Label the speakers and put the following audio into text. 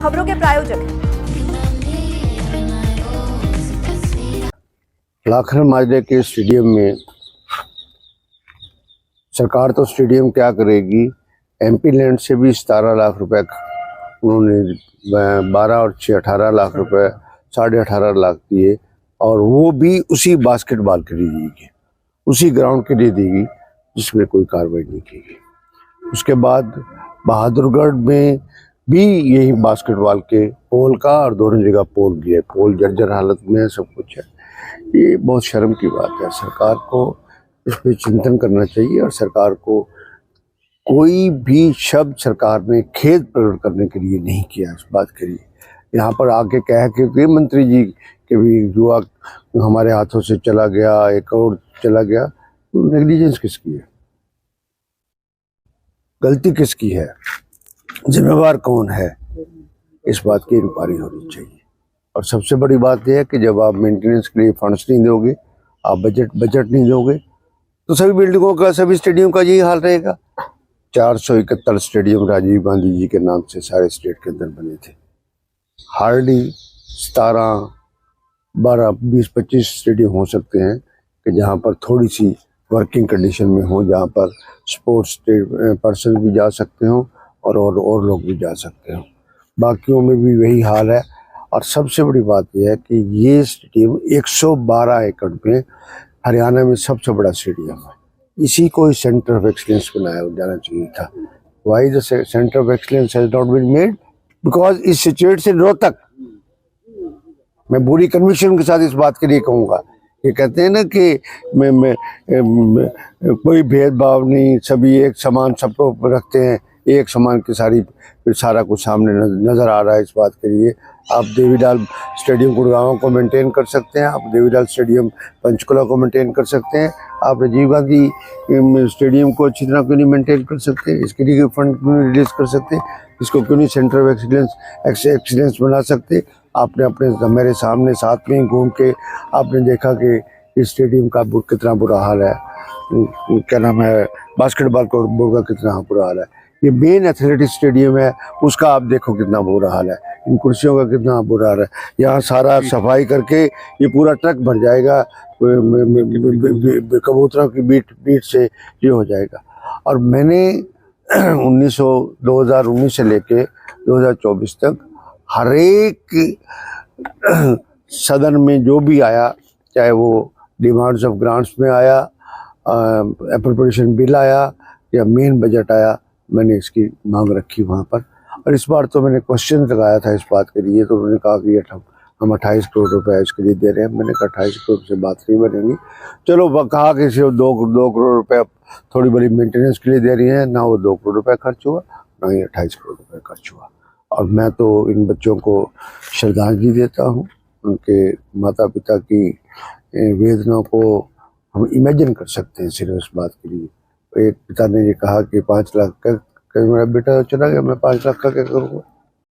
Speaker 1: खबरों के प्रायोजक हैं
Speaker 2: लाखन माजरे के स्टेडियम में सरकार तो स्टेडियम क्या करेगी। एमपी लैंड से भी 17 लाख रुपए उन्होंने 12 और 6 18 लाख रुपए 18.5 लाख दिए, और वो भी उसी बास्केटबॉल के लिए देगी, उसी ग्राउंड के लिए देगी जिसमें कोई कार्रवाई नहीं की गई। उसके बाद बहादुरगढ़ में भी यही बास्केटबॉल के पोल का और दोनों जगह पोल गिरे, पोल जर्जर हालत में है, सब कुछ है। ये बहुत शर्म की बात है। सरकार को इस पर चिंतन करना चाहिए, और सरकार को कोई भी शब्द सरकार ने खेद प्रकट करने के लिए नहीं किया इस बात के लिए। यहाँ पर आके कह के गृह मंत्री जी के भी युवा हमारे हाथों से चला गया, एक और चला गया, तो नेग्लिजेंस किसकी है, गलती किसकी है, जिम्मेवार कौन है, इस बात की इंक्वायरी होनी चाहिए। और सबसे बड़ी बात यह है कि जब आप मेंटेनेंस के लिए फंड्स नहीं दोगे, आप बजट नहीं दोगे, तो सभी बिल्डिंगों का, सभी स्टेडियम का यही हाल रहेगा। 471 स्टेडियम राजीव गांधी जी के नाम से सारे स्टेट के अंदर बने थे। हार्डली 17, 12, 20, 25 स्टेडियम हो सकते हैं कि जहां पर थोड़ी सी वर्किंग कंडीशन में हो, जहां पर स्पोर्ट्स पर्सन भी जा सकते हो और लोग भी जा सकते हो। बाकियों में भी वही हाल है। और सबसे बड़ी बात यह है कि ये स्टेडियम 112 एकड़ में हरियाणा में सबसे बड़ा स्टेडियम है। इसी को सेंटर ऑफ एक्सीलेंस बनाया जाना चाहिए था। Why the centre of excellence has not been made? Because is situated in Rohtak. मैं पूरी कन्विक्शन के साथ इस बात के लिए कहूँगा। ये कहते हैं ना कि मैं कोई भेदभाव नहीं, सभी एक समान सबको रखते हैं, एक समान की सारा कुछ सामने नजर आ रहा है। इस बात के लिए आप देवीलाल स्टेडियम गुड़गांव को मेंटेन कर सकते हैं, आप देवीलाल स्टेडियम पंचकुला को मेंटेन कर सकते हैं, आप राजीव गांधी स्टेडियम को अच्छी तरह क्यों नहीं मेंटेन कर सकते, इसके लिए फंड क्यों नहीं रिलीज कर सकते, इसको क्यों नहीं सेंटर ऑफ एक्सीलेंस बना सकते। आपने अपने मेरे सामने साथ में घूम के आपने देखा कि इस स्टेडियम का कितना बुरा हाल है, क्या नाम है, बास्केटबॉल कोर्ट का कितना बुरा हाल है। ये मेन एथलेटिक स्टेडियम है, उसका आप देखो कितना बुरा हाल है, इन कुर्सियों का कितना बुरा हाल है। यहाँ सारा सफाई करके ये पूरा ट्रक भर जाएगा, कबूतरों की बीट से ये हो जाएगा। और मैंने 2019 से लेके 2024 तक हर एक सदन में जो भी आया, चाहे वो डिमांड्स ऑफ ग्रांट्स में आया, एप्रोप्रिएशन बिल आया या मेन बजट आया, मैंने इसकी मांग रखी वहाँ पर। और इस बार तो मैंने क्वेश्चन लगाया था इस बात के लिए, तो उन्होंने कहा कि हम 28 करोड़ रुपए इसके लिए दे रहे हैं। मैंने कहा 28 करोड़ से बात नहीं बनेगी। चलो कहा कि सिर्फ 2 करोड़ रुपए थोड़ी बड़ी मेंटेनेंस के लिए दे रही हैं, ना वो 2 करोड़ रुपए खर्च हुआ, ना ही 28 करोड़ रुपए खर्च हुआ। और मैं तो इन बच्चों को श्रद्धांजलि देता हूँ, उनके माता पिता की वेदना को हम इमेजिन कर सकते हैं सिर्फ इस बात के लिए। एक पिता ने ये कहा कि 5 लाख का मेरा बेटा चला गया, मैं 5 लाख का क्या करूँगा।